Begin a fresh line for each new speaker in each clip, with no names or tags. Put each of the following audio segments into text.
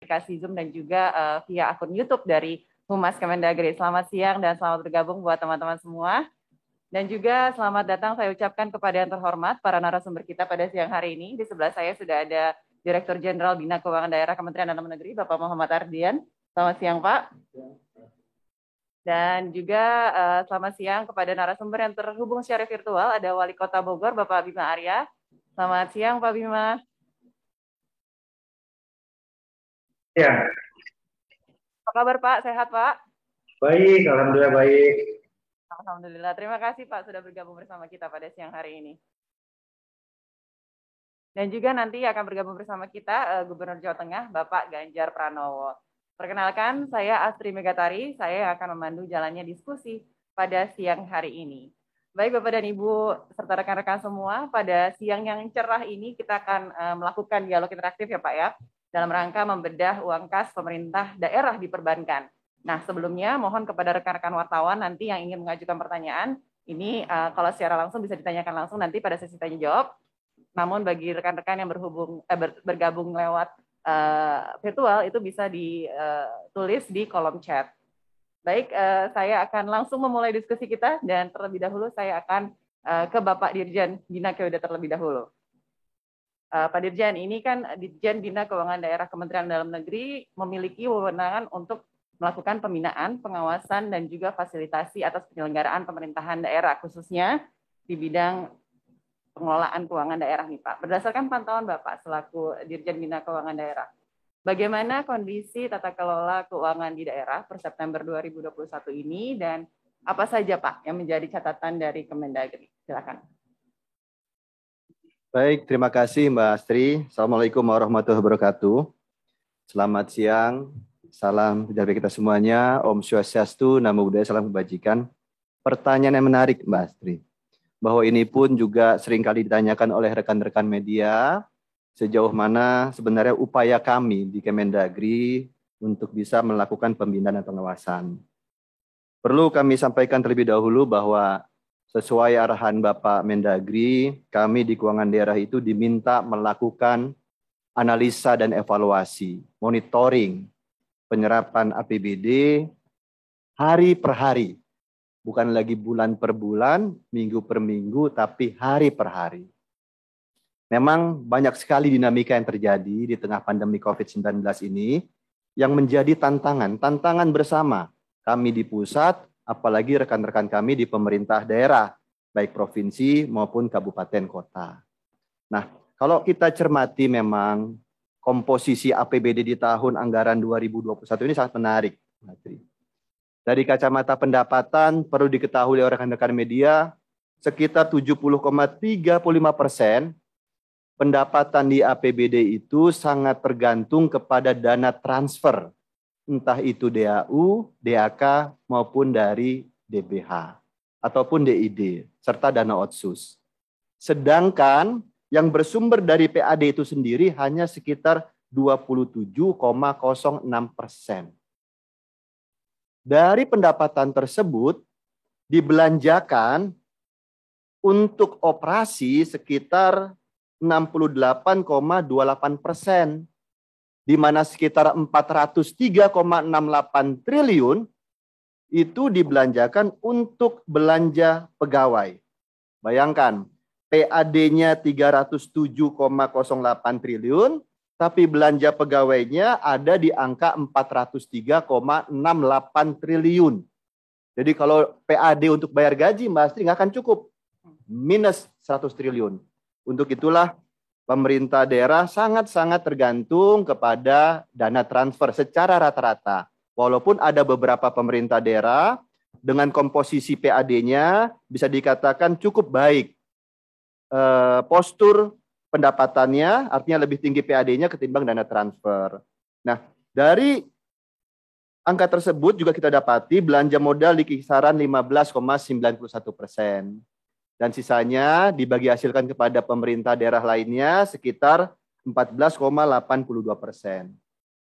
aplikasi Zoom dan juga via akun YouTube dari Humas Kemendagri. Selamat siang dan selamat bergabung buat teman-teman semua. Dan juga selamat datang saya ucapkan kepada yang terhormat para narasumber kita pada siang hari ini. Di sebelah saya sudah ada Direktur Jenderal Bina Keuangan Daerah Kementerian Dalam Negeri, Bapak Muhammad Ardian. Selamat siang, Pak. Dan juga selamat siang kepada narasumber yang terhubung secara virtual, ada Wali Kota Bogor, Bapak Bima Arya. Selamat siang, Pak Bima.
Ya.
Apa kabar, Pak? Sehat, Pak?
Baik, alhamdulillah baik.
Alhamdulillah. Terima kasih, Pak, sudah bergabung bersama kita pada siang hari ini. Dan juga nanti akan bergabung bersama kita Gubernur Jawa Tengah, Bapak Ganjar Pranowo. Perkenalkan, saya Astri Megatari, saya akan memandu jalannya diskusi pada siang hari ini. Baik Bapak dan Ibu, serta rekan-rekan semua, pada siang yang cerah ini kita akan melakukan dialog interaktif ya Pak ya, dalam rangka membedah uang kas pemerintah daerah di perbankan. Nah sebelumnya mohon kepada rekan-rekan wartawan nanti yang ingin mengajukan pertanyaan, ini kalau secara langsung bisa ditanyakan langsung nanti pada sesi tanya jawab. Namun bagi rekan-rekan yang bergabung lewat virtual itu bisa ditulis di kolom chat. Baik, saya akan langsung memulai diskusi kita dan terlebih dahulu saya akan ke Bapak Dirjen Bina Keuangan terlebih dahulu. Pak Dirjen, ini kan Dirjen Bina Keuangan Daerah Kementerian Dalam Negeri memiliki wewenangan untuk melakukan pembinaan, pengawasan, dan juga fasilitasi atas penyelenggaraan pemerintahan daerah, khususnya di bidang pengelolaan keuangan daerah nih Pak. Berdasarkan pantauan Bapak selaku Dirjen Bina Keuangan Daerah, bagaimana kondisi tata kelola keuangan di daerah per September 2021 ini dan apa saja Pak yang menjadi catatan dari Kemendagri? Silakan.
Baik, terima kasih Mbak Astri. Assalamualaikum warahmatullahi wabarakatuh. Selamat siang, salam dari kita semuanya. Om Swastiastu, Namo Buddhaya, salam kebajikan. Pertanyaan yang menarik Mbak Astri, bahwa ini pun juga seringkali ditanyakan oleh rekan-rekan media, sejauh mana sebenarnya upaya kami di Kemendagri untuk bisa melakukan pembinaan dan pengawasan. Perlu kami sampaikan terlebih dahulu bahwa sesuai arahan Bapak Mendagri, kami di keuangan daerah itu diminta melakukan analisa dan evaluasi, monitoring penyerapan APBD hari per hari. Bukan lagi bulan per bulan, minggu per minggu, tapi hari per hari. Memang banyak sekali dinamika yang terjadi di tengah pandemi COVID-19 ini yang menjadi tantangan bersama kami di pusat, apalagi rekan-rekan kami di pemerintah daerah, baik provinsi maupun kabupaten kota. Nah, kalau kita cermati memang komposisi APBD di tahun anggaran 2021 ini sangat menarik, Matri. Dari kacamata pendapatan, perlu diketahui oleh rekan-rekan media, sekitar 70,35% pendapatan di APBD itu sangat tergantung kepada dana transfer, entah itu DAU, DAK, maupun dari DBH, ataupun DID, serta dana otsus. Sedangkan yang bersumber dari PAD itu sendiri hanya sekitar 27,06%. Dari pendapatan tersebut dibelanjakan untuk operasi sekitar 68,28%, di mana sekitar 403,68 triliun itu dibelanjakan untuk belanja pegawai. Bayangkan, PAD-nya 307,08 triliun, tapi belanja pegawainya ada di angka 403,68 triliun. Jadi kalau PAD untuk bayar gaji, Mbak Astri, nggak akan cukup. Minus 100 triliun. Untuk itulah pemerintah daerah sangat-sangat tergantung kepada dana transfer secara rata-rata. Walaupun ada beberapa pemerintah daerah dengan komposisi PAD-nya bisa dikatakan cukup baik. Postur pendapatannya artinya lebih tinggi PAD-nya ketimbang dana transfer. Nah, dari angka tersebut juga kita dapati belanja modal di kisaran 15,91%. Dan sisanya dibagi hasilkan kepada pemerintah daerah lainnya sekitar 14,82%.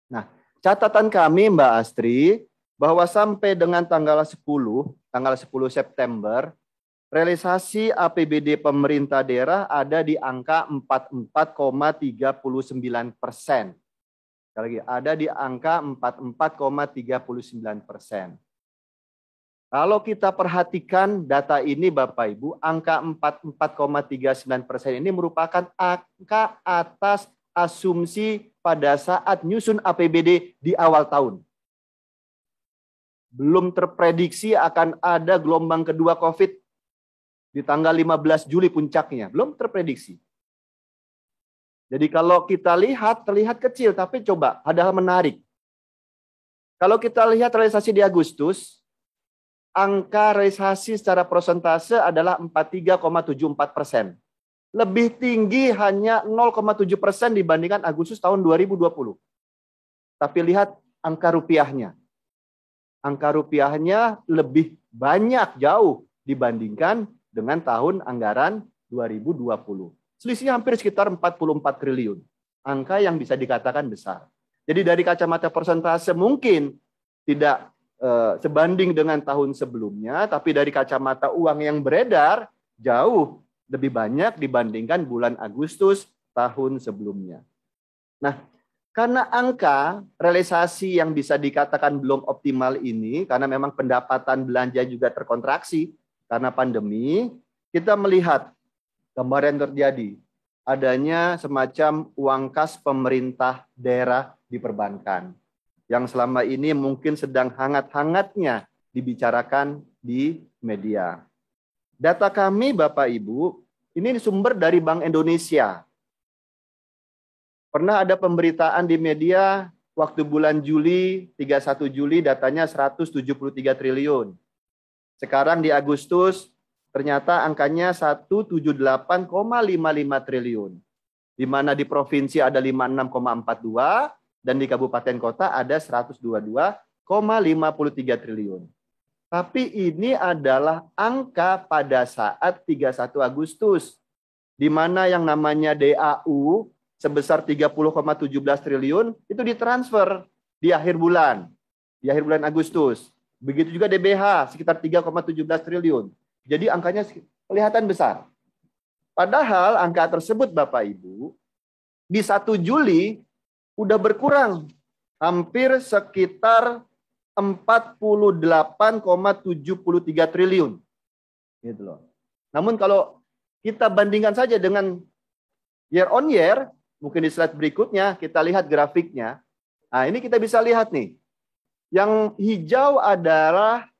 Nah, catatan kami Mbak Astri, bahwa sampai dengan tanggal 10 September, realisasi APBD pemerintah daerah ada di angka 44,39%. Sekali lagi, ada di angka 44,39%. Kalau kita perhatikan data ini Bapak Ibu, angka 44,39% ini merupakan angka atas asumsi pada saat nyusun APBD di awal tahun. Belum terprediksi akan ada gelombang kedua COVID di tanggal 15 Juli puncaknya. Belum terprediksi. Jadi kalau kita lihat, terlihat kecil, tapi coba, ada hal menarik. Kalau kita lihat realisasi di Agustus, angka realisasi secara persentase adalah 43,74%. Lebih tinggi hanya 0,7% dibandingkan Agustus tahun 2020. Tapi lihat angka rupiahnya. Angka rupiahnya lebih banyak jauh dibandingkan dengan tahun anggaran 2020. Selisih hampir sekitar 44 triliun. Angka yang bisa dikatakan besar. Jadi dari kacamata persentase mungkin tidak sebanding dengan tahun sebelumnya, tapi dari kacamata uang yang beredar jauh lebih banyak dibandingkan bulan Agustus tahun sebelumnya. Nah, karena angka realisasi yang bisa dikatakan belum optimal ini, karena memang pendapatan belanja juga terkontraksi karena pandemi, kita melihat gambar yang terjadi, adanya semacam uang kas pemerintah daerah diperbankan, yang selama ini mungkin sedang hangat-hangatnya dibicarakan di media. Data kami Bapak Ibu, ini sumber dari Bank Indonesia. Pernah ada pemberitaan di media waktu bulan Juli, 31 Juli datanya 173 triliun. Sekarang di Agustus, ternyata angkanya 178,55 triliun. Di mana di provinsi ada 56,42 dan di kabupaten kota ada 122,53 triliun. Tapi ini adalah angka pada saat 31 Agustus. Di mana yang namanya DAU sebesar 30,17 triliun itu ditransfer di akhir bulan Agustus. Begitu juga DBH sekitar 3,17 triliun. Jadi angkanya kelihatan besar. Padahal angka tersebut Bapak Ibu di 1 Juli udah berkurang hampir sekitar 48,73 triliun. Gitu loh. Namun kalau kita bandingkan saja dengan year on year, mungkin di slide berikutnya kita lihat grafiknya. Nah, ini kita bisa lihat nih. Yang hijau adalah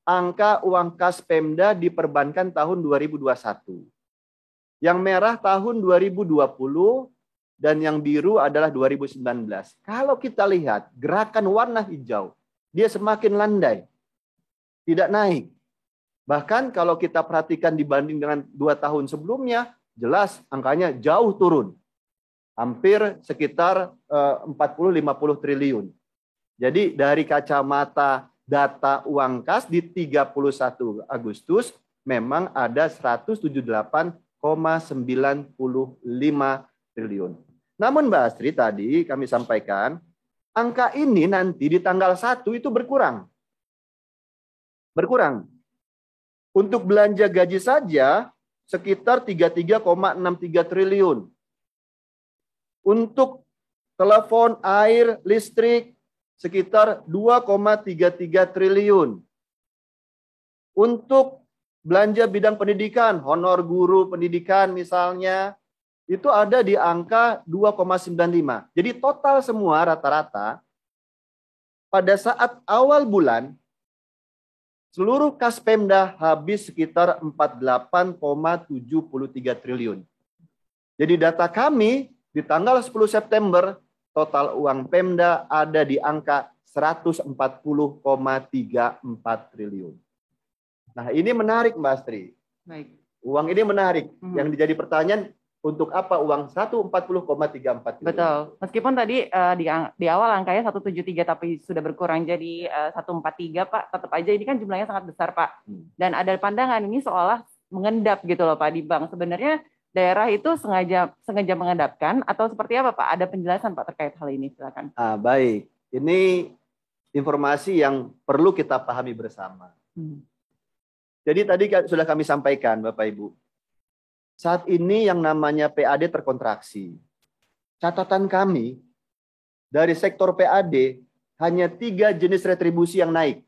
angka uang kas Pemda diperbankan tahun 2021. Yang merah tahun 2020 dan yang biru adalah 2019. Kalau kita lihat gerakan warna hijau, dia semakin landai. Tidak naik. Bahkan kalau kita perhatikan dibanding dengan 2 tahun sebelumnya, jelas angkanya jauh turun. Hampir sekitar 40-50 triliun. Jadi dari kacamata data uang kas di 31 Agustus memang ada 178,95 triliun. Namun Mbak Astri tadi kami sampaikan, angka ini nanti di tanggal 1 itu berkurang. Berkurang. Untuk belanja gaji saja sekitar 33,63 triliun. Untuk telepon, air, listrik sekitar 2,33 triliun. Untuk belanja bidang pendidikan, honor guru pendidikan misalnya, itu ada di angka 2,95. Jadi total semua rata-rata pada saat awal bulan, seluruh kas Pemda habis sekitar 48,73 triliun. Jadi data kami di tanggal 10 September, total uang Pemda ada di angka 140,34 triliun. Nah, ini menarik Mbak Astri.
Baik.
Uang ini menarik. Yang menjadi pertanyaan, untuk apa uang 140,34 triliun?
Betul. Meskipun tadi di awal angkanya 173 tapi sudah berkurang jadi 143 Pak, tetap aja ini kan jumlahnya sangat besar Pak. Dan ada pandangan ini seolah mengendap gitu loh Pak di bank. Sebenarnya daerah itu sengaja mengendapkan atau seperti apa Pak? Ada penjelasan Pak terkait hal ini, silakan.
Baik. Ini informasi yang perlu kita pahami bersama. Jadi tadi sudah kami sampaikan Bapak Ibu. Saat ini yang namanya PAD terkontraksi. Catatan kami, dari sektor PAD hanya 3 jenis retribusi yang naik.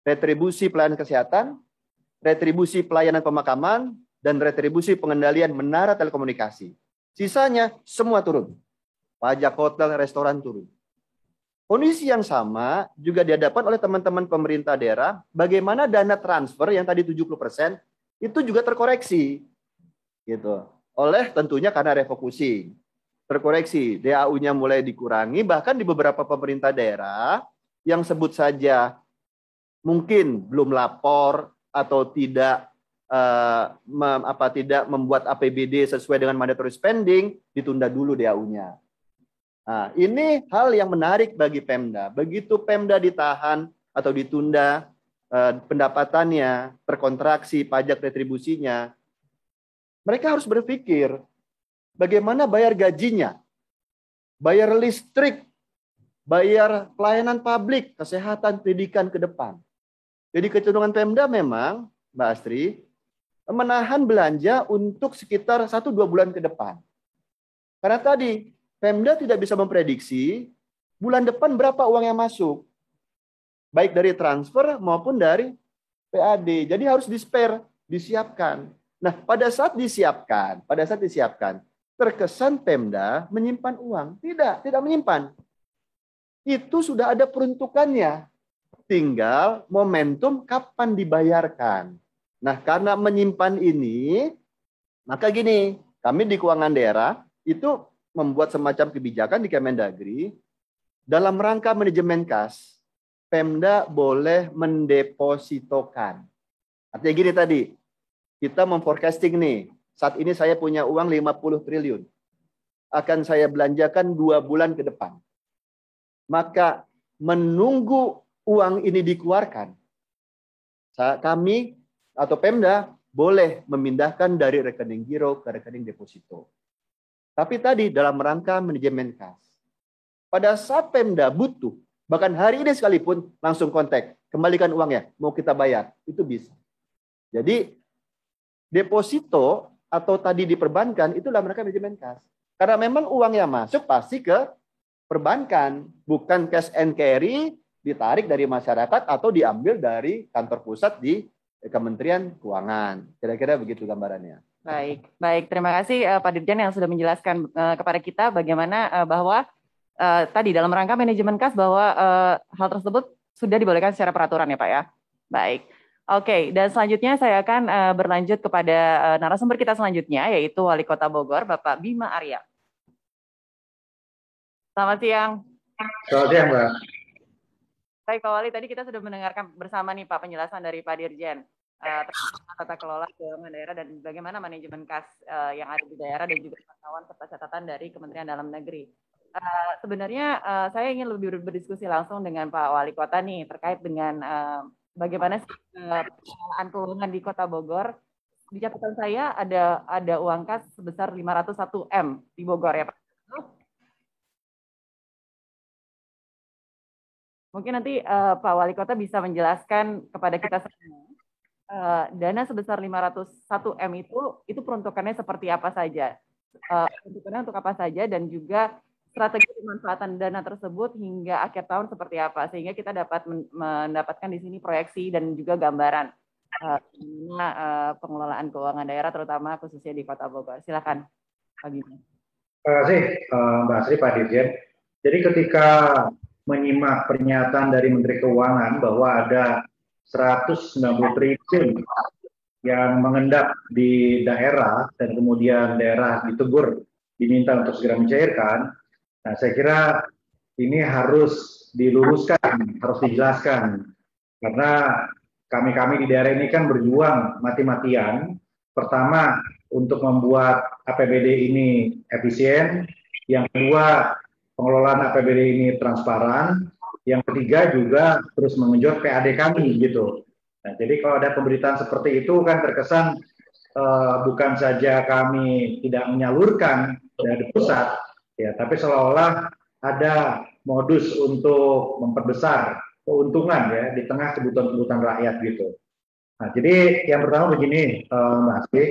Retribusi pelayanan kesehatan, retribusi pelayanan pemakaman, dan retribusi pengendalian menara telekomunikasi. Sisanya semua turun. Pajak hotel, restoran turun. Kondisi yang sama juga dihadapkan oleh teman-teman pemerintah daerah, bagaimana dana transfer yang tadi 70% itu juga terkoreksi. Gitu. Oleh tentunya karena refocusing. Terkoreksi, DAU-nya mulai dikurangi, bahkan di beberapa pemerintah daerah yang sebut saja mungkin belum lapor atau tidak tidak membuat APBD sesuai dengan mandatory spending, ditunda dulu DAU-nya. Nah, ini hal yang menarik bagi Pemda. Begitu Pemda ditahan atau ditunda pendapatannya, terkontraksi pajak retribusinya, mereka harus berpikir bagaimana bayar gajinya, bayar listrik, bayar pelayanan publik, kesehatan, pendidikan ke depan. Jadi kecenderungan Pemda memang, Mbak Astri, menahan belanja untuk sekitar 1-2 bulan ke depan. Karena tadi Pemda tidak bisa memprediksi bulan depan berapa uang yang masuk. Baik dari transfer maupun dari PAD. Jadi harus di-spare, disiapkan. Nah, pada saat disiapkan, terkesan Pemda menyimpan uang. Tidak menyimpan. Itu sudah ada peruntukannya. Tinggal momentum kapan dibayarkan. Nah, karena menyimpan ini, maka gini, kami di keuangan daerah itu membuat semacam kebijakan di Kemendagri dalam rangka manajemen kas, Pemda boleh mendepositokan. Artinya gini tadi, kita memforecasting nih, saat ini saya punya uang 50 triliun. Akan saya belanjakan 2 bulan ke depan. Maka menunggu uang ini dikeluarkan, kami atau Pemda boleh memindahkan dari rekening giro ke rekening deposito. Tapi tadi dalam rangka manajemen kas. Pada saat Pemda butuh, bahkan hari ini sekalipun langsung kontak, kembalikan uangnya, mau kita bayar, itu bisa. Jadi deposito atau tadi di perbankan itu dalam rangka manajemen kas. Karena memang uang yang masuk pasti ke perbankan, bukan cash and carry ditarik dari masyarakat atau diambil dari kantor pusat di Kementerian Keuangan. Kira-kira begitu gambarannya.
Baik. Terima kasih Pak Dirjen yang sudah menjelaskan kepada kita bagaimana bahwa tadi dalam rangka manajemen kas bahwa hal tersebut sudah dibolehkan secara peraturan ya Pak ya. Baik. Oke, dan selanjutnya saya akan berlanjut kepada narasumber kita selanjutnya yaitu Wali Kota Bogor Bapak Bima Arya. Selamat siang.
Selamat siang, Mbak.
Baik Pak Wali, tadi kita sudah mendengarkan bersama nih Pak penjelasan dari Pak Dirjen. Tata kelola keuangan daerah dan bagaimana manajemen kas yang ada di daerah dan juga pantauan serta catatan dari Kementerian Dalam Negeri. Sebenarnya saya ingin lebih berdiskusi langsung dengan Pak Wali Kota nih terkait dengan bagaimana pengelolaan keuangan di Kota Bogor. Di catatan saya ada uang kas sebesar 501 M di Bogor ya Pak. Mungkin nanti Pak Wali Kota bisa menjelaskan kepada kita semua. Dana sebesar 501 M itu peruntukannya seperti apa saja, peruntukannya untuk apa saja dan juga strategi pemanfaatan dana tersebut hingga akhir tahun seperti apa sehingga kita dapat mendapatkan di sini proyeksi dan juga gambaran pengelolaan keuangan daerah terutama khususnya di Kota Bogor. Silakan Pak Bima.
Terima kasih Mbak Asri, Pak Dirjen. Jadi ketika menyimak pernyataan dari Menteri Keuangan bahwa ada 190 triliun yang mengendap di daerah dan kemudian daerah ditegur diminta untuk segera mencairkan. Nah, saya kira ini harus diluruskan, harus dijelaskan karena kami di daerah ini kan berjuang mati-matian. Pertama untuk membuat APBD ini efisien, yang kedua pengelolaan APBD ini transparan. Yang ketiga juga terus mengenjot PAD kami gitu. Nah, jadi kalau ada pemberitaan seperti itu kan terkesan bukan saja kami tidak menyalurkan dari pusat, ya, tapi seolah-olah ada modus untuk memperbesar keuntungan ya di tengah kebutuhan-kebutuhan rakyat gitu. Nah, jadi yang pertama begini, Mbak Asri,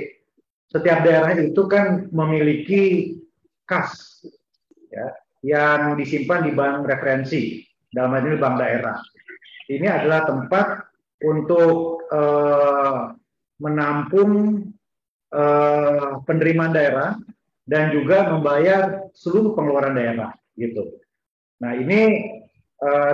setiap daerah itu kan memiliki kas, ya. yang disimpan di bank referensi, dalam hal ini bank daerah. Ini adalah tempat untuk menampung penerimaan daerah dan juga membayar seluruh pengeluaran daerah, gitu. Nah, ini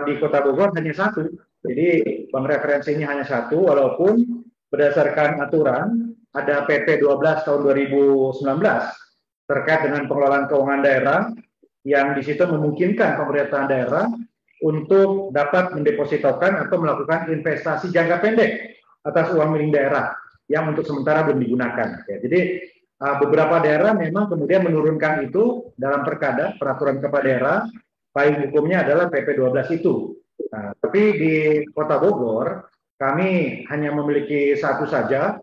di Kota Bogor hanya satu, jadi bank referensinya hanya satu, walaupun berdasarkan aturan ada PP 12 tahun 2019 terkait dengan pengelolaan keuangan daerah, yang di situ memungkinkan pemerintahan daerah untuk dapat mendepositokan atau melakukan investasi jangka pendek atas uang milik daerah yang untuk sementara belum digunakan. Ya, jadi beberapa daerah memang kemudian menurunkan itu dalam perkada, peraturan kepala daerah, payung hukumnya adalah PP 12 itu. Nah, tapi di Kota Bogor, kami hanya memiliki satu saja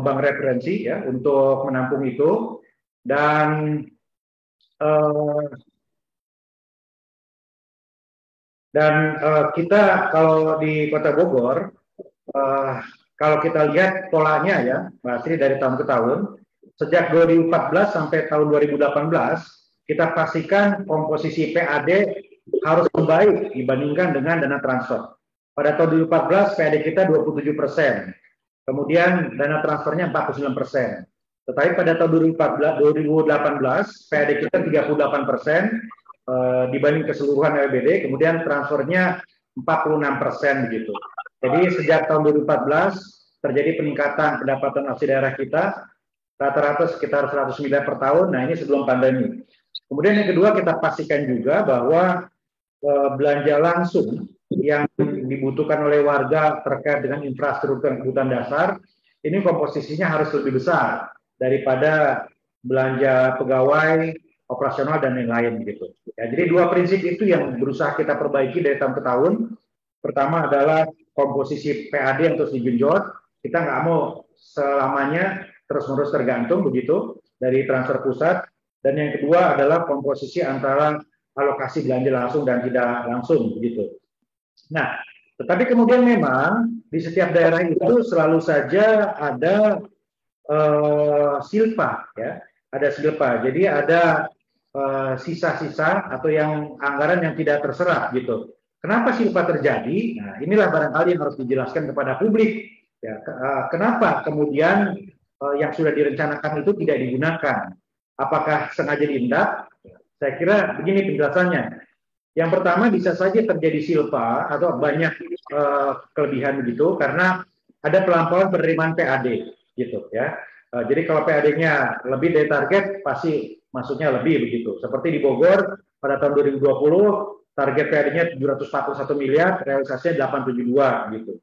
bank referensi ya untuk menampung itu, dan kita kalau di Kota Bogor, kalau kita lihat polanya ya, Mbak Asri, dari tahun ke tahun, sejak 2014 sampai tahun 2018, kita pastikan komposisi PAD harus membaik dibandingkan dengan dana transfer. Pada tahun 2014, PAD kita 27%, kemudian dana transfernya 49%. Tetapi pada tahun 2018, PAD kita 38%, dibanding keseluruhan LBD, kemudian transfernya 46% begitu. Jadi sejak tahun 2014 terjadi peningkatan pendapatan asli daerah kita, rata-rata sekitar 100 miliar per tahun. Nah, ini sebelum pandemi. Kemudian yang kedua, kita pastikan juga bahwa belanja langsung yang dibutuhkan oleh warga terkait dengan infrastruktur kebutuhan dasar, ini komposisinya harus lebih besar daripada belanja pegawai, operasional, dan lain-lain gitu. Ya, jadi dua prinsip itu yang berusaha kita perbaiki dari tahun ke tahun. Pertama adalah komposisi PAD yang terus digenjot. Kita nggak mau selamanya terus-menerus tergantung begitu dari transfer pusat. Dan yang kedua adalah komposisi antara alokasi belanja langsung dan tidak langsung begitu. Nah, tetapi kemudian memang di setiap daerah itu selalu saja ada silpa ya, ada silpa. Jadi ada sisa-sisa atau yang anggaran yang tidak terserap gitu. Kenapa silpa terjadi? Nah, inilah barangkali yang harus dijelaskan kepada publik. Ya, kenapa kemudian yang sudah direncanakan itu tidak digunakan? Apakah sengaja diindak? Saya kira begini penjelasannya. Yang pertama, bisa saja terjadi silpa atau banyak kelebihan begitu karena ada pelampauan penerimaan PAD gitu ya. Jadi kalau PAD-nya lebih dari target pasti masuknya lebih begitu. Seperti di Bogor pada tahun 2020 target PAD-nya 741 miliar, realisasinya 872 gitu.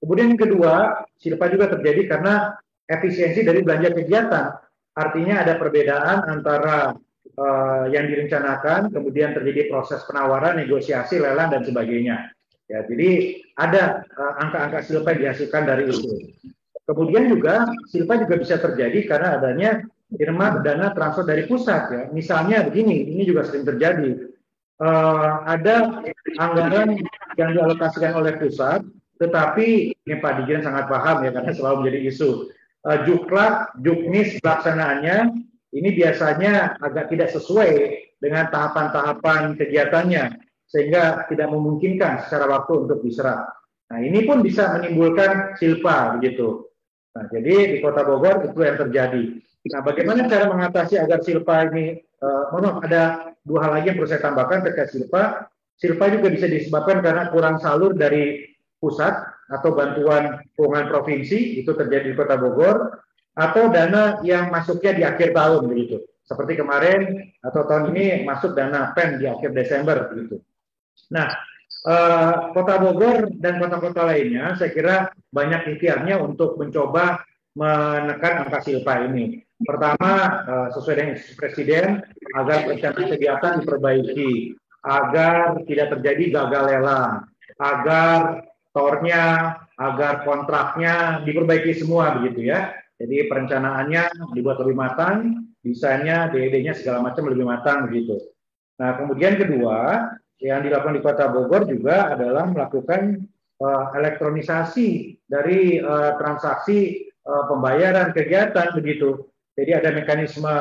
Kemudian yang kedua, silpa juga terjadi karena efisiensi dari belanja kegiatan. Artinya ada perbedaan antara yang direncanakan, kemudian terjadi proses penawaran, negosiasi, lelang, dan sebagainya. Ya, jadi ada angka-angka silpa yang dihasilkan dari itu. Kemudian juga silpa juga bisa terjadi karena adanya irma dana transfer dari pusat ya. Misalnya begini, ini juga sering terjadi. Ada anggaran yang dialokasikan oleh pusat, tetapi ini Pak Dijen sangat paham ya karena selalu menjadi isu. Juklak, juknis pelaksanaannya ini biasanya agak tidak sesuai dengan tahapan-tahapan kegiatannya sehingga tidak memungkinkan secara waktu untuk diserap. Nah, ini pun bisa menimbulkan silpa begitu. Nah, jadi di Kota Bogor itu yang terjadi. Nah, bagaimana cara mengatasi agar silpa ini, ada dua hal lagi yang perlu saya tambahkan terkait silpa. Silpa juga bisa disebabkan karena kurang salur dari pusat atau bantuan keuangan provinsi, itu terjadi di Kota Bogor, atau dana yang masuknya di akhir tahun begitu. Seperti kemarin atau tahun ini masuk dana PEN di akhir Desember begitu. Nah, Kota Bogor dan kota-kota lainnya saya kira banyak ikhtiarnya untuk mencoba menekan angka silpa ini. Pertama, sesuai dengan instruksi Presiden agar perencanaan kegiatan diperbaiki, agar tidak terjadi gagal lelang, agar tornya, agar kontraknya diperbaiki semua begitu ya. Jadi perencanaannya dibuat lebih matang, desainnya, DED-nya segala macam lebih matang begitu. Nah, kemudian kedua, yang dilakukan di Kota Bogor juga adalah melakukan elektronisasi dari transaksi pembayaran kegiatan begitu. Jadi ada mekanisme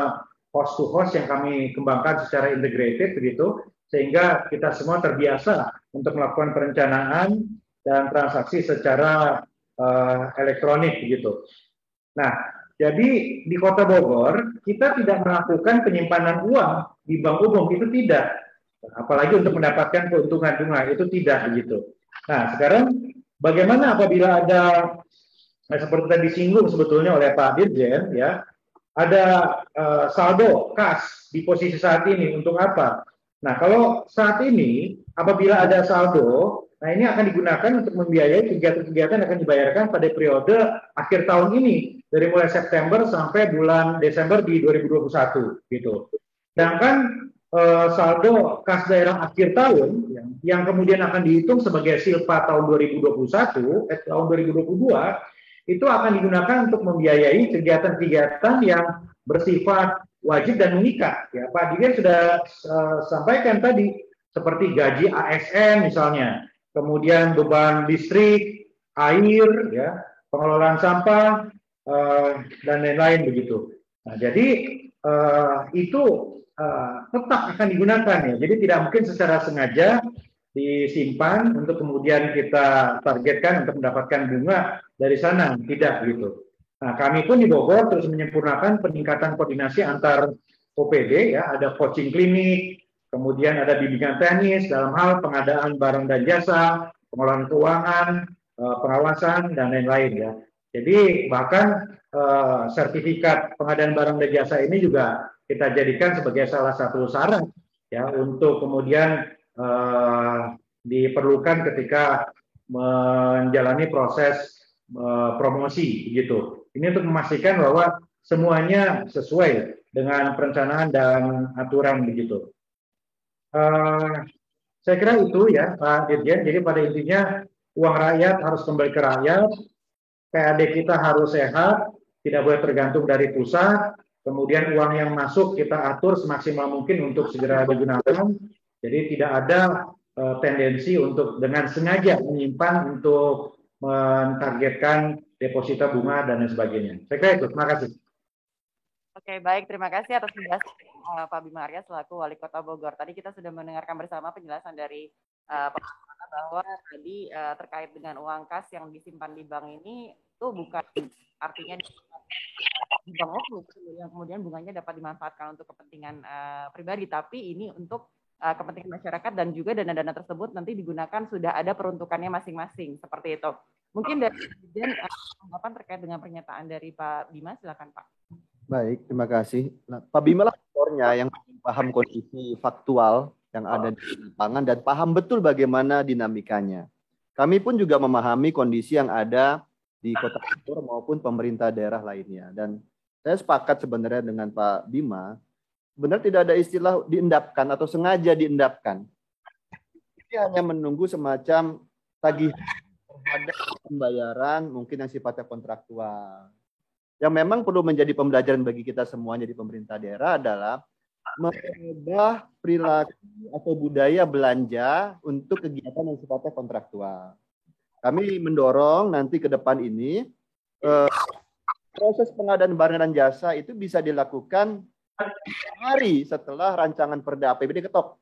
host to host yang kami kembangkan secara integrated begitu, sehingga kita semua terbiasa untuk melakukan perencanaan dan transaksi secara elektronik begitu. Nah, jadi di Kota Bogor kita tidak melakukan penyimpanan uang di bank umum, itu tidak. Apalagi untuk mendapatkan keuntungan bunga, itu tidak begitu. Nah, sekarang bagaimana apabila ada seperti tadi disinggung sebetulnya oleh Pak Dirjen, ya, ada saldo kas di posisi saat ini untuk apa? Nah, kalau saat ini apabila ada saldo, nah ini akan digunakan untuk membiayai kegiatan-kegiatan yang akan dibayarkan pada periode akhir tahun ini, dari mulai September sampai bulan Desember di 2021 gitu. Sedangkan saldo kas daerah akhir tahun yang kemudian akan dihitung sebagai silpa tahun 2021 tahun 2022 itu akan digunakan untuk membiayai kegiatan-kegiatan yang bersifat wajib dan mengikat. Ya, Pak Dirjen sudah sampaikan tadi, seperti gaji ASN misalnya, kemudian beban listrik, air, ya, pengelolaan sampah, dan lain-lain begitu. Nah, jadi itu tetap akan digunakan ya. Jadi tidak mungkin secara sengaja disimpan untuk kemudian kita targetkan untuk mendapatkan bunga dari sana, tidak gitu. Nah, kami pun di Bogor terus menyempurnakan peningkatan koordinasi antar OPD, ya, ada coaching klinik, kemudian ada bimbingan teknis dalam hal pengadaan barang dan jasa, pengelolaan keuangan, pengawasan dan lain-lain ya. Jadi bahkan sertifikat pengadaan barang dan jasa ini juga kita jadikan sebagai salah satu syarat ya untuk kemudian diperlukan ketika menjalani proses promosi gitu. Ini untuk memastikan bahwa semuanya sesuai dengan perencanaan dan aturan begitu. Saya kira itu ya Pak Dirjen. Jadi pada intinya uang rakyat harus kembali ke rakyat, PAD kita harus sehat, tidak boleh tergantung dari pusat. Kemudian uang yang masuk kita atur semaksimal mungkin untuk segera digunakan. Jadi tidak ada tendensi untuk dengan sengaja menyimpan untuk mentargetkan deposita bunga dan lain sebagainya. Saya kira itu. Terima kasih.
Oke, baik. Terima kasih atas penjelasan Pak Bima Arya selaku Wali Kota Bogor. Tadi kita sudah mendengarkan bersama penjelasan dari Pak Bima bahwa tadi terkait dengan uang kas yang disimpan di bank ini itu bukan artinya di bank umum yang kemudian bunganya dapat dimanfaatkan untuk kepentingan pribadi, tapi ini untuk kepentingan masyarakat dan juga dana-dana tersebut nanti digunakan sudah ada peruntukannya masing-masing seperti itu. Mungkin dari tanggapan terkait dengan pernyataan dari Pak Bima, silakan Pak.
Baik, terima kasih. Nah, Pak Bima lah yang paham kondisi faktual yang ada di lapangan dan paham betul bagaimana dinamikanya. Kami pun juga memahami kondisi yang ada di Kota Bogor maupun pemerintah daerah lainnya. Dan saya sepakat sebenarnya dengan Pak Bima, sebenarnya tidak ada istilah diendapkan atau sengaja diendapkan. Ini hanya menunggu semacam tagihan terhadap pembayaran mungkin yang sifatnya kontraktual. Yang memang perlu menjadi pembelajaran bagi kita semuanya di pemerintah daerah adalah merubah perilaku atau budaya belanja untuk kegiatan yang sifatnya kontraktual. Kami mendorong nanti ke depan ini proses pengadaan barang dan jasa itu bisa dilakukan hari setelah rancangan Perda APBD ketok.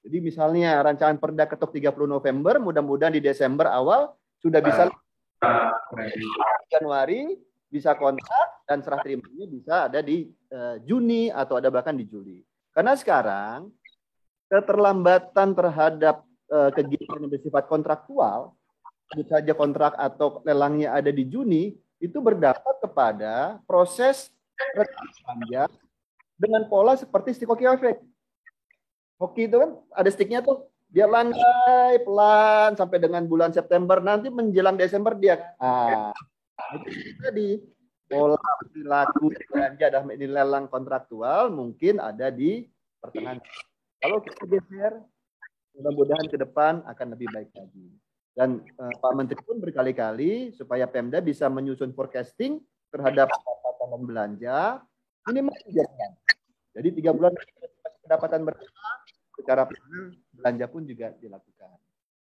Jadi misalnya rancangan Perda ketok 30 November, mudah-mudahan di Desember awal sudah bisa Januari bisa kontrak dan serah terimanya bisa ada di Juni atau ada bahkan di Juli. Karena sekarang keterlambatan terhadap kegiatan yang bersifat kontraktual, sebut saja kontrak atau lelangnya ada di Juni, itu berdampak kepada proses belanja dengan pola seperti stick hockey effect. Hoki itu kan ada sticknya tuh, dia landai pelan sampai dengan bulan September, nanti menjelang Desember dia itu tadi pola perilaku belanja dalam ini lelang kontraktual mungkin ada di pertengahan. Kalau kita geser, mudah-mudahan ke depan akan lebih baik lagi. Dan Pak Menteri pun berkali-kali supaya Pemda bisa menyusun forecasting terhadap pendapatan belanja minimal 3 bulan. Jadi 3 bulan pendapatan berkembang, secara belanja pun juga dilakukan.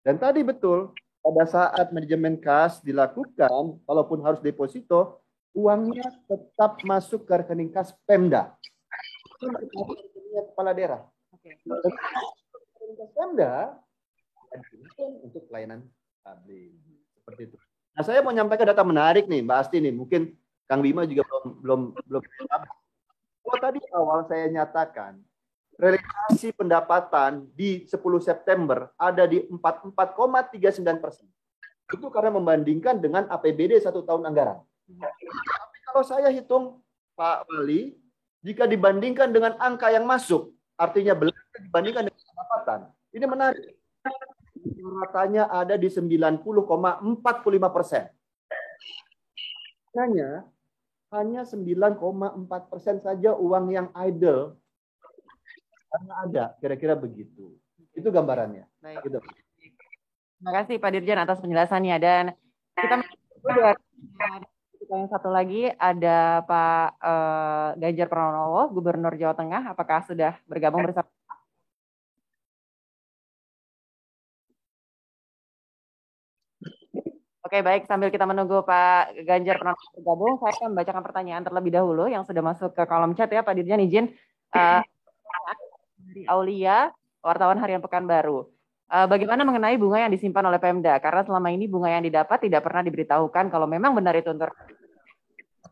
Dan tadi betul, pada saat manajemen kas dilakukan, walaupun harus deposito, uangnya tetap masuk ke rekening kas Pemda. kepala daerah.
Oke.
Pemda untuk pelayanan publik. Seperti itu. Nah, saya mau nyampaikan data menarik nih, Mbak Asti nih. Mungkin Kang Bima juga belum. Kalau tadi awal saya nyatakan realisasi pendapatan di 10 September ada di 44,39%. Itu karena membandingkan dengan APBD 1 tahun anggaran. Tapi kalau saya hitung, Pak Wali, jika dibandingkan dengan angka yang masuk, artinya belanja dibandingkan dengan pendapatan, ini menarik. Ratanya ada di 90,45%. Hanya 9,4% saja uang yang idle karena ada, kira-kira begitu. Itu gambarannya.
Baik.
Gitu.
Terima kasih Pak Dirjen atas penjelasannya, dan kita yang satu lagi ada Pak Ganjar Pranowo, Gubernur Jawa Tengah. Apakah sudah bergabung bersama? Oke, baik. Sambil kita menunggu Pak Ganjar Pranowo bergabung, saya akan membacakan pertanyaan terlebih dahulu yang sudah masuk ke kolom chat ya, Pak Dirjen. Izin dari Aulia, wartawan harian Pekanbaru. Bagaimana mengenai bunga yang disimpan oleh Pemda? Karena selama ini bunga yang didapat tidak pernah diberitahukan kalau memang benar itu untuk.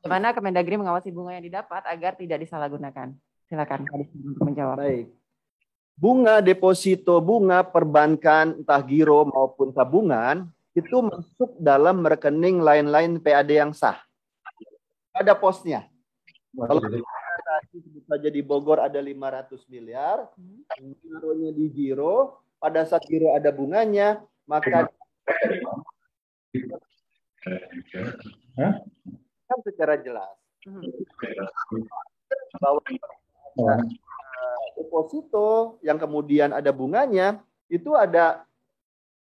Bagaimana Kemendagri mengawasi bunga yang didapat agar tidak disalahgunakan? Silakan Pak Dirjen untuk menjawab.
Baik. Bunga deposito, bunga perbankan, entah giro maupun tabungan, itu masuk dalam rekening lain-lain PAD yang sah. Ada posnya. Kalau sebut saja di Bogor ada 500 miliar, naruhnya di giro, pada saat giro ada bunganya, maka kan secara jelas bahwa deposito yang kemudian ada bunganya, itu ada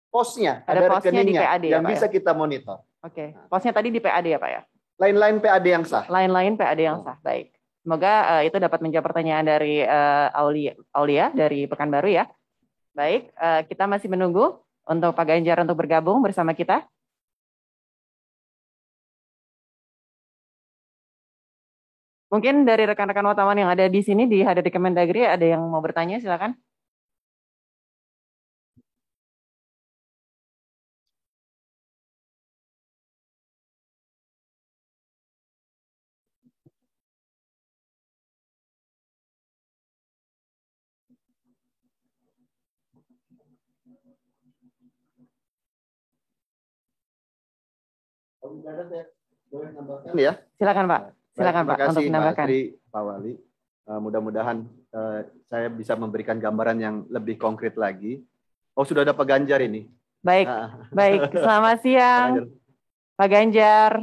posnya, ada
posnya di
rekeningnya
PAD
yang
ya,
bisa
Pak, ya?
kita monitor.
Oke, posnya tadi di PAD ya Pak ya?
Lain-lain PAD yang sah.
Lain-lain PAD yang sah, baik. Semoga itu dapat menjawab pertanyaan dari Aulia dari Pekanbaru ya. Baik, kita masih menunggu untuk Pak Ganjar untuk bergabung bersama kita. Mungkin dari rekan-rekan wartawan yang ada di sini di hadir di Kemendagri ada yang mau bertanya, silakan.
Ya.
Silakan Pak. Silakan
Terima
Pak
kasih
untuk menambahkan.
Mbak Astri, Pak Wali. Mudah-mudahan saya bisa memberikan gambaran yang lebih konkret lagi. Oh, sudah ada Pak Ganjar ini.
Baik, baik. Selamat siang, Pak Ganjar.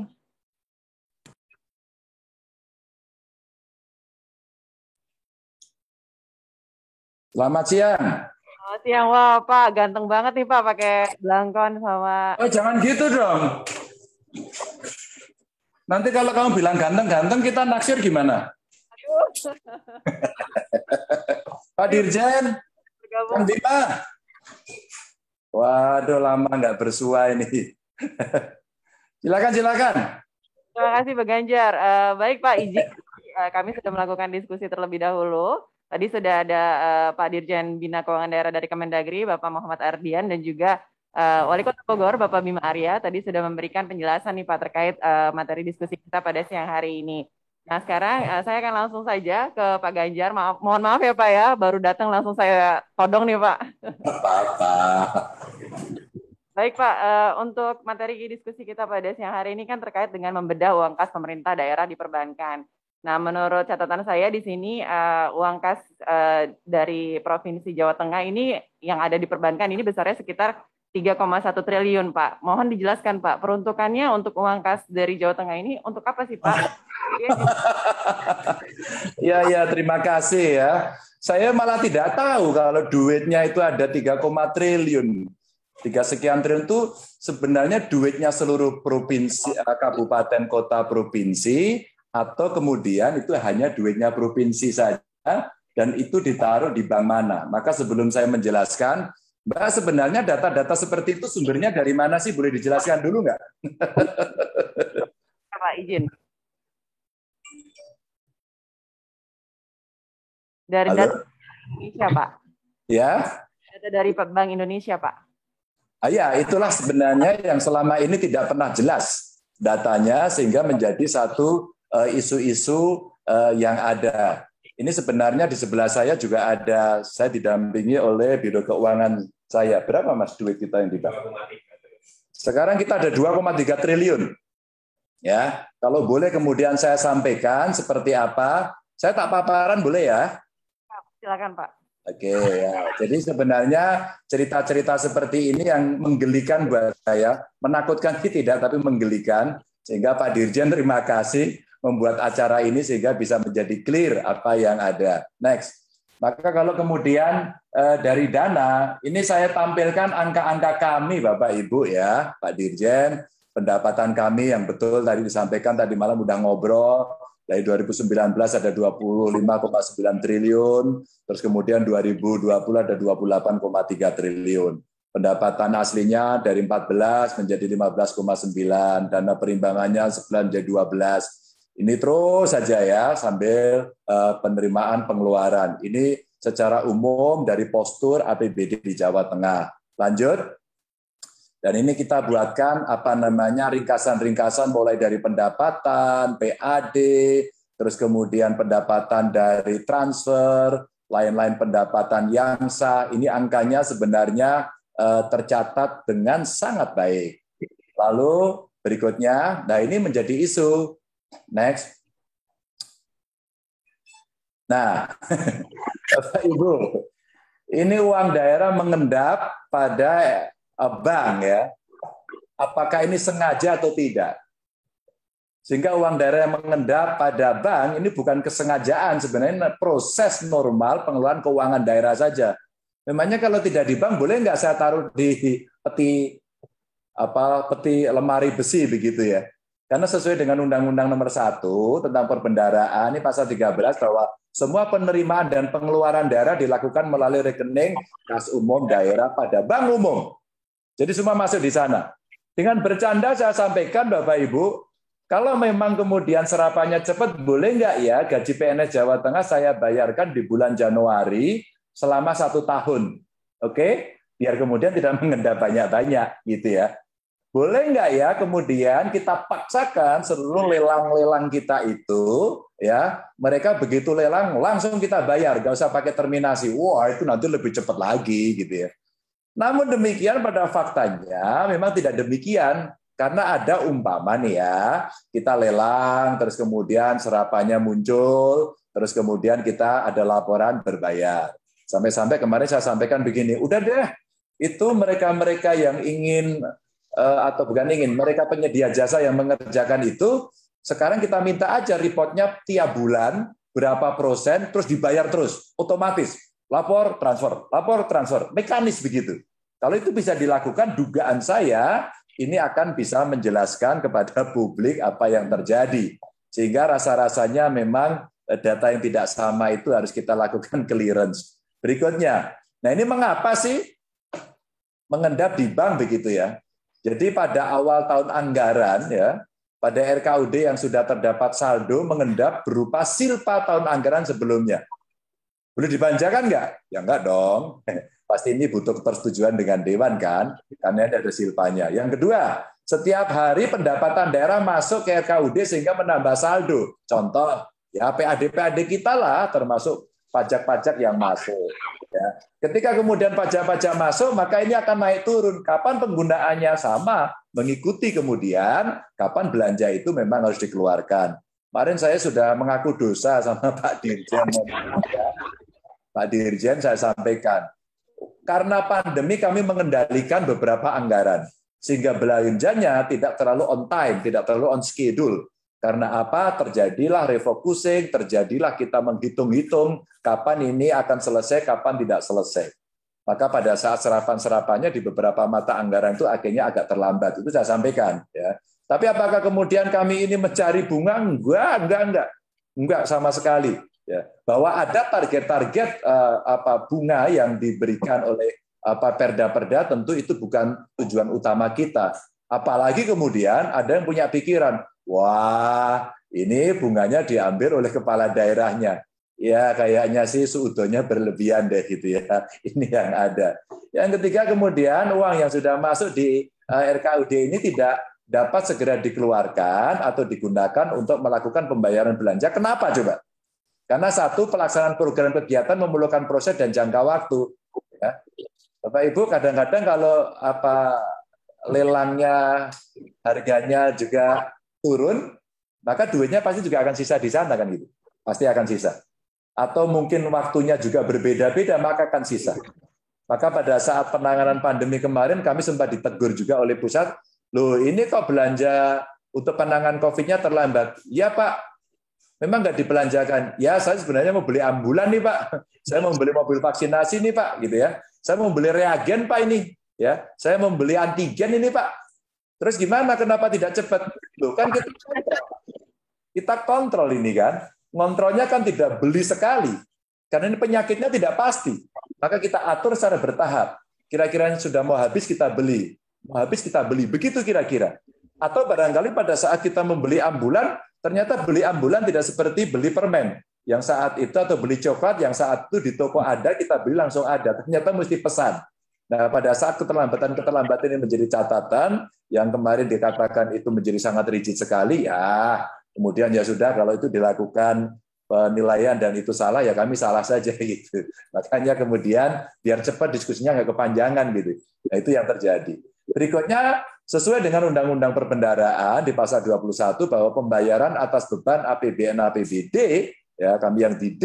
Selamat siang.
Selamat siang, wah Pak, ganteng banget nih Pak pakai belangkon sama.
Oh, jangan gitu dong. Nanti kalau kamu bilang ganteng-ganteng, kita naksir gimana? Pak Dirjen, Kang Bima. Waduh, lama nggak bersua ini. Silakan, silakan.
Terima kasih Pak Ganjar. Baik Pak, izin kami sudah melakukan diskusi terlebih dahulu. Tadi sudah ada Pak Dirjen Bina Keuangan Daerah dari Kemendagri, Bapak Muhammad Ardian, dan juga Wali Kota Bogor, Bapak Bima Arya, tadi sudah memberikan penjelasan nih Pak terkait materi diskusi kita pada siang hari ini. Nah sekarang saya akan langsung saja ke Pak Ganjar. Mohon maaf ya Pak ya, baru datang langsung saya todong nih Pak.
Apa-apa.
Baik Pak, untuk materi diskusi kita pada siang hari ini kan terkait dengan membedah uang kas pemerintah daerah di perbankan. Nah, menurut catatan saya di sini uang kas dari Provinsi Jawa Tengah ini yang ada di perbankan ini besarnya sekitar 3,1 triliun, Pak. Mohon dijelaskan, Pak, peruntukannya untuk uang kas dari Jawa Tengah ini untuk apa sih, Pak?
Ya, terima kasih ya. Saya malah tidak tahu kalau duitnya itu ada 3, triliun. 3 sekian triliun itu sebenarnya duitnya seluruh provinsi, kabupaten, kota, provinsi, atau kemudian itu hanya duitnya provinsi saja, dan itu ditaruh di bank mana. Maka sebelum saya menjelaskan, Mbak, sebenarnya data-data seperti itu sumbernya dari mana sih? Boleh dijelaskan dulu nggak?
Pak, izin. Dari
Halo?
data Indonesia, Pak.
Ya.
Data dari Bank Indonesia, Pak.
Ya, itulah sebenarnya yang selama ini tidak pernah jelas datanya sehingga menjadi satu isu-isu yang ada. Ini sebenarnya di sebelah saya juga ada, saya didampingi oleh Biro Keuangan saya. Berapa Mas duit kita yang di bank? Sekarang kita ada 2,3 triliun. Ya, kalau boleh kemudian saya sampaikan seperti apa, saya tak paparan boleh ya?
Silakan Pak.
Oke, ya. Jadi sebenarnya cerita-cerita seperti ini yang menggelikan buat saya, menakutkan tidak, tapi menggelikan. Sehingga Pak Dirjen terima kasih membuat acara ini sehingga bisa menjadi clear apa yang ada. Next. Maka kalau kemudian dari dana, ini saya tampilkan angka-angka kami Bapak Ibu ya, Pak Dirjen, pendapatan kami yang betul tadi disampaikan tadi malam udah ngobrol. Dari 2019 ada 25,9 triliun, terus kemudian 2020 ada 28,3 triliun. Pendapatan aslinya dari 14 menjadi 15,9, dana perimbangannya 9 menjadi 12. Ini terus saja ya sambil penerimaan pengeluaran. Ini secara umum dari postur APBD di Jawa Tengah. Lanjut. Dan ini kita buatkan ringkasan-ringkasan mulai dari pendapatan, PAD, terus kemudian pendapatan dari transfer, lain-lain pendapatan yang sah. Ini angkanya sebenarnya tercatat dengan sangat baik. Lalu berikutnya, nah ini menjadi isu. Next. Nah, Bapak Ibu, ini uang daerah mengendap pada bank ya, apakah ini sengaja atau tidak? Sehingga uang daerah yang mengendap pada bank ini bukan kesengajaan, sebenarnya proses normal pengelolaan keuangan daerah saja. Memangnya kalau tidak di bank boleh nggak saya taruh di peti lemari besi begitu ya? Karena sesuai dengan Undang-Undang Nomor 1 tentang Perbendaharaan ini pasal 13 bahwa semua penerimaan dan pengeluaran daerah dilakukan melalui rekening kas umum daerah pada bank umum. Jadi semua masuk di sana. Dengan bercanda saya sampaikan Bapak Ibu, kalau memang kemudian serapannya cepat, boleh nggak ya gaji PNS Jawa Tengah saya bayarkan di bulan Januari selama 1 tahun. Oke? Biar kemudian tidak mengendap banyak-banyak gitu ya. Boleh nggak ya kemudian kita paksakan seluruh lelang-lelang kita itu, ya mereka begitu lelang langsung kita bayar, nggak usah pakai terminasi. Wah itu nanti lebih cepat lagi gitu ya. Namun demikian pada faktanya memang tidak demikian. Karena ada umpama nih ya, kita lelang, terus kemudian serapannya muncul, terus kemudian kita ada laporan berbayar. Sampai-sampai kemarin saya sampaikan begini, udah deh, itu mereka-mereka yang ingin, atau bukan ingin, mereka penyedia jasa yang mengerjakan itu, sekarang kita minta aja reportnya tiap bulan, berapa persen, terus dibayar terus, otomatis. Lapor, transfer, mekanis begitu. Kalau itu bisa dilakukan, dugaan saya ini akan bisa menjelaskan kepada publik apa yang terjadi. Sehingga rasa-rasanya memang data yang tidak sama itu harus kita lakukan clearance. Berikutnya, nah ini mengapa sih mengendap di bank begitu ya? Jadi pada awal tahun anggaran ya, pada RKUD yang sudah terdapat saldo mengendap berupa silpa tahun anggaran sebelumnya. Boleh dibanjakan nggak? Ya nggak dong. Pasti ini butuh persetujuan dengan Dewan kan, karena ada silpanya. Yang kedua, setiap hari pendapatan daerah masuk ke RKUD sehingga menambah saldo. Contoh, ya PAD kita lah, termasuk pajak-pajak yang masuk. Ya. Ketika kemudian pajak-pajak masuk, maka ini akan naik turun. Kapan penggunaannya sama, mengikuti kemudian kapan belanja itu memang harus dikeluarkan. Kemarin saya sudah mengaku dosa sama Pak Dirjen. Pak Dirjen saya sampaikan, karena pandemi kami mengendalikan beberapa anggaran, sehingga belanjanya tidak terlalu on time, tidak terlalu on schedule. Karena apa? Terjadilah refocusing, terjadilah kita menghitung-hitung kapan ini akan selesai, kapan tidak selesai. Maka pada saat serapan-serapannya di beberapa mata anggaran itu akhirnya agak terlambat. Itu saya sampaikan. Ya. Tapi apakah kemudian kami ini mencari bunga? Enggak sama sekali. Ya, bahwa ada target-target bunga yang diberikan oleh perda-perda, tentu itu bukan tujuan utama kita. Apalagi kemudian ada yang punya pikiran, wah ini bunganya diambil oleh kepala daerahnya. ya kayaknya sih suudonya berlebihan deh gitu ya. Ini yang ada. Yang ketiga kemudian uang yang sudah masuk di RKUD ini tidak dapat segera dikeluarkan atau digunakan untuk melakukan pembayaran belanja. Kenapa coba? Karena satu, pelaksanaan program kegiatan memerlukan proses dan jangka waktu. Ya. Bapak Ibu kadang-kadang kalau lelangnya harganya juga turun, maka duitnya pasti juga akan sisa di sana kan gitu. Pasti akan sisa. Atau mungkin waktunya juga berbeda-beda, maka akan sisa. Maka pada saat penanganan pandemi kemarin kami sempat ditegur juga oleh pusat, loh ini kok belanja untuk penanganan COVID-nya terlambat. Ya Pak, memang nggak dibelanjakan. Ya saya sebenarnya mau beli ambulan nih Pak. Saya mau beli mobil vaksinasi nih Pak, gitu ya. Saya mau beli reagen Pak ini, ya. Saya mau beli antigen ini Pak. Terus gimana? Kenapa tidak cepat? Loh kan kita kontrol ini kan. Ngontrolnya kan tidak beli sekali. Karena ini penyakitnya tidak pasti. Maka kita atur secara bertahap. Kira-kira sudah mau habis kita beli. Mau habis kita beli. Begitu kira-kira. Atau barangkali pada saat kita membeli ambulan, ternyata beli ambulan tidak seperti beli permen. Yang saat itu atau beli coklat, yang saat itu di toko ada, kita beli langsung ada. Ternyata mesti pesan. Nah, pada saat keterlambatan ini menjadi catatan, yang kemarin dikatakan itu menjadi sangat rigid sekali, ya kemudian ya sudah, kalau itu dilakukan penilaian dan itu salah, ya kami salah saja gitu. Makanya kemudian biar cepat diskusinya nggak kepanjangan gitu. Nah, itu yang terjadi. Berikutnya, sesuai dengan Undang-Undang Perbendaharaan di pasal 21 bahwa pembayaran atas beban APBN APBD, ya kami yang di D,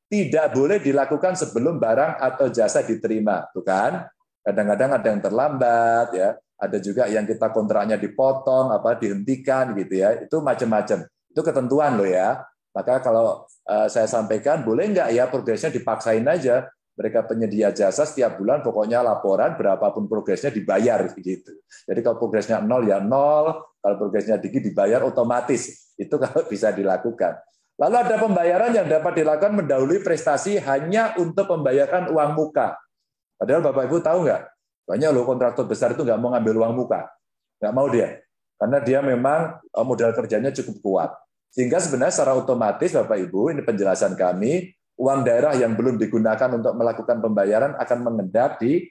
tidak boleh dilakukan sebelum barang atau jasa diterima, tuh kan? Kadang-kadang ada yang terlambat, ya. Ada juga yang kita kontraknya dipotong, dihentikan gitu ya. Itu macam-macam. Itu ketentuan loh ya. Maka kalau saya sampaikan, boleh nggak ya progresnya dipaksain aja. Mereka penyedia jasa setiap bulan pokoknya laporan berapapun progresnya dibayar gitu. Jadi kalau progresnya 0 ya 0, kalau progresnya tinggi dibayar otomatis. Itu kalau bisa dilakukan. Lalu ada pembayaran yang dapat dilakukan mendahului prestasi hanya untuk pembayaran uang muka. Padahal Bapak Ibu tahu nggak? Banyak loh kontraktor besar itu nggak mau ngambil uang muka. Nggak mau dia. Karena dia memang modal kerjanya cukup kuat. Sehingga sebenarnya secara otomatis Bapak Ibu, ini penjelasan kami, uang daerah yang belum digunakan untuk melakukan pembayaran akan mengendap di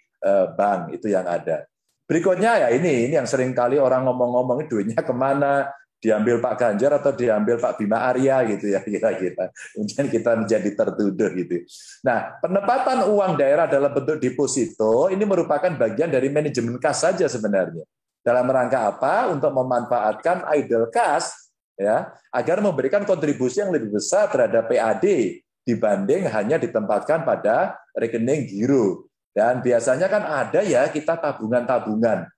bank. Itu yang ada. Berikutnya ya ini yang sering kali orang ngomong-ngomong, duitnya kemana? Diambil Pak Ganjar atau diambil Pak Bima Arya gitu ya kira-kira. Kemudian kita menjadi tertuduh gitu. Nah, penempatan uang daerah dalam bentuk deposito ini merupakan bagian dari manajemen kas saja sebenarnya. Dalam rangka apa? Untuk memanfaatkan idle cash ya, agar memberikan kontribusi yang lebih besar terhadap PAD dibanding hanya ditempatkan pada rekening giro. Dan biasanya kan ada ya kita tabungan-tabungan.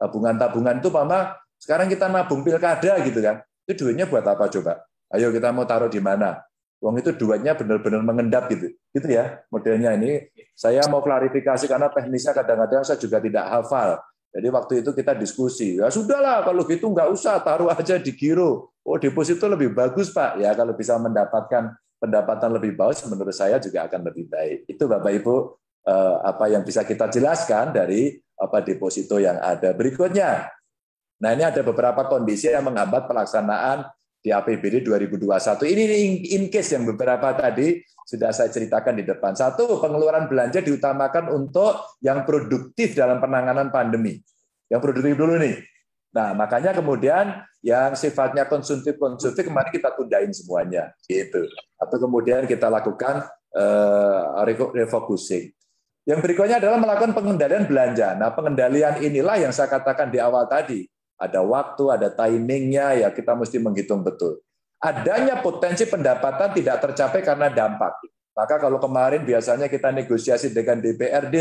Tabungan-tabungan itu Mama sekarang kita nabung pilkada gitu kan. Itu duitnya buat apa coba? Ayo kita mau taruh di mana? Uang itu duitnya benar-benar mengendap gitu. Gitu ya modelnya ini. Saya mau klarifikasi karena teknisnya kadang-kadang saya juga tidak hafal. Jadi waktu itu kita diskusi. Ya sudahlah kalau gitu nggak usah, taruh aja di giro. Oh deposito lebih bagus Pak. Ya kalau bisa mendapatkan pendapatan lebih bagus menurut saya juga akan lebih baik. Itu Bapak Ibu apa yang bisa kita jelaskan dari deposito yang ada. Berikutnya. Nah, ini ada beberapa kondisi yang menghambat pelaksanaan di APBD 2021. Ini in case yang beberapa tadi sudah saya ceritakan di depan. Satu, pengeluaran belanja diutamakan untuk yang produktif dalam penanganan pandemi. Yang produktif dulu nih. Nah, makanya kemudian yang sifatnya konsumtif kemarin kita tundain semuanya, gitu. Atau kemudian kita lakukan refocusing. Yang berikutnya adalah melakukan pengendalian belanja. Nah, pengendalian inilah yang saya katakan di awal tadi. Ada waktu, ada timingnya, ya kita mesti menghitung betul. Adanya potensi pendapatan tidak tercapai karena dampak. Maka kalau kemarin biasanya kita negosiasi dengan DPRD,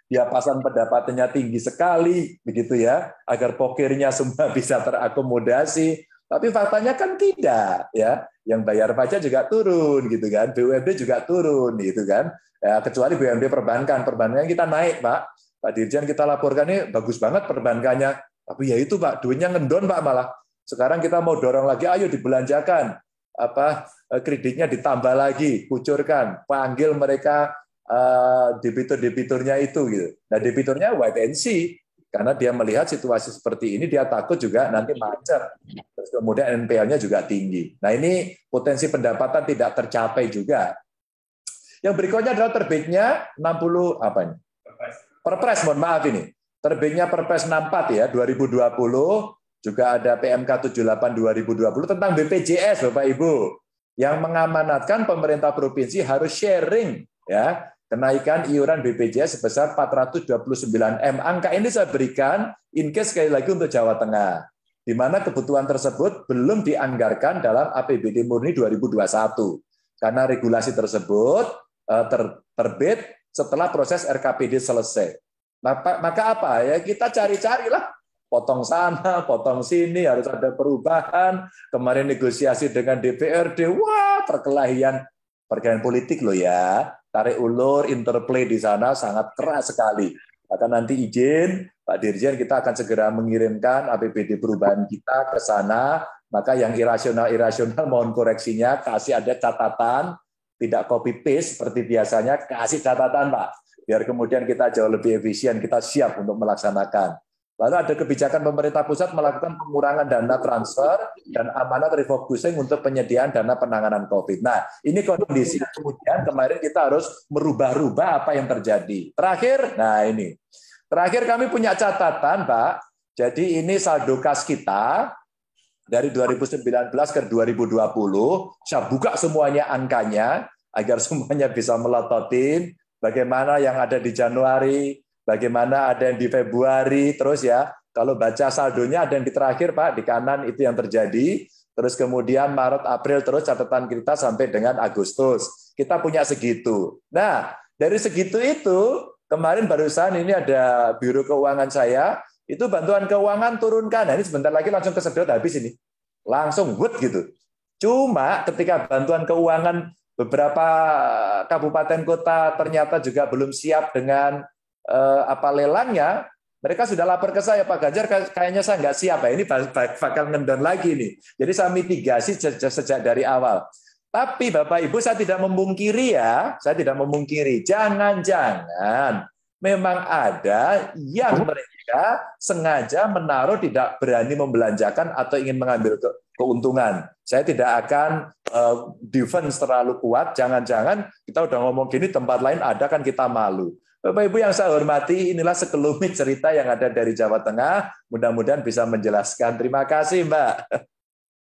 diapasan pendapatannya tinggi sekali, begitu ya, agar pokirnya semua bisa terakomodasi. Tapi faktanya kan tidak, ya. Yang bayar pajak juga turun, gitu kan. BUMD juga turun, gitu kan. Ya, kecuali BUMD perbankan kita naik, Pak. Pak Dirjen kita laporkan ini bagus banget perbankannya. Tapi ya itu Pak, duitnya ngendon Pak malah. Sekarang kita mau dorong lagi, ayo dibelanjakan. Kreditnya ditambah lagi, kucurkan, panggil mereka debitur-debiturnya itu gitu. Nah, debiturnya wait and see. Karena dia melihat situasi seperti ini, dia takut juga nanti macet. Terus kemudian NPL-nya juga tinggi. Nah, ini potensi pendapatan tidak tercapai juga. Yang berikutnya adalah terbitnya 60 apa ini? Perpres, mohon maaf ini. Terbitnya Perpres 64 ya 2020, juga ada PMK 78 2020 tentang BPJS Bapak Ibu yang mengamanatkan pemerintah provinsi harus sharing ya kenaikan iuran BPJS sebesar 429 M. Angka ini saya berikan in case sekali lagi untuk Jawa Tengah, di mana kebutuhan tersebut belum dianggarkan dalam APBD murni 2021 karena regulasi tersebut terbit setelah proses RKPD selesai. Maka apa ya, kita cari-carilah, potong sana, potong sini, harus ada perubahan. Kemarin negosiasi dengan DPRD, wah perkelahian politik loh ya. Tarik ulur, interplay di sana sangat keras sekali. Maka nanti izin Pak Dirjen, kita akan segera mengirimkan APBD perubahan kita ke sana. Maka yang irasional mohon koreksinya, kasih ada catatan, tidak copy paste seperti biasanya, kasih catatan Pak. Biar kemudian kita jauh lebih efisien, kita siap untuk melaksanakan. Lalu ada kebijakan pemerintah pusat melakukan pengurangan dana transfer dan amanat refocusing untuk penyediaan dana penanganan COVID. Nah, ini kondisi kemudian kemarin kita harus merubah-rubah apa yang terjadi. Terakhir, nah ini. Terakhir kami punya catatan, Pak. Jadi ini saldo kas kita dari 2019 ke 2020. Saya buka semuanya angkanya agar semuanya bisa melototin bagaimana yang ada di Januari, bagaimana ada yang di Februari, terus ya, kalau baca saldonya ada yang di terakhir Pak, di kanan itu yang terjadi, terus kemudian Maret, April, terus catatan kita sampai dengan Agustus. Kita punya segitu. Nah, dari segitu itu, kemarin barusan ini ada Biro Keuangan saya, itu bantuan keuangan turunkan. Nah, ini sebentar lagi langsung kesedot habis ini. Langsung wood gitu. Cuma ketika bantuan keuangan beberapa kabupaten kota ternyata juga belum siap dengan lelangnya, mereka sudah lapor ke saya, Pak Ganjar kayaknya saya nggak siap, ya ini bakal ngendon lagi nih. Jadi saya mitigasi sejak dari awal. Tapi Bapak Ibu saya tidak memungkiri ya, jangan-jangan memang ada yang mereka sengaja menaruh tidak berani membelanjakan atau ingin mengambil keuntungan. Saya tidak akan defense terlalu kuat, jangan-jangan kita udah ngomong gini tempat lain ada kan kita malu. Bapak Ibu yang saya hormati, inilah sekelumit cerita yang ada dari Jawa Tengah. Mudah-mudahan bisa menjelaskan. Terima kasih, Mbak.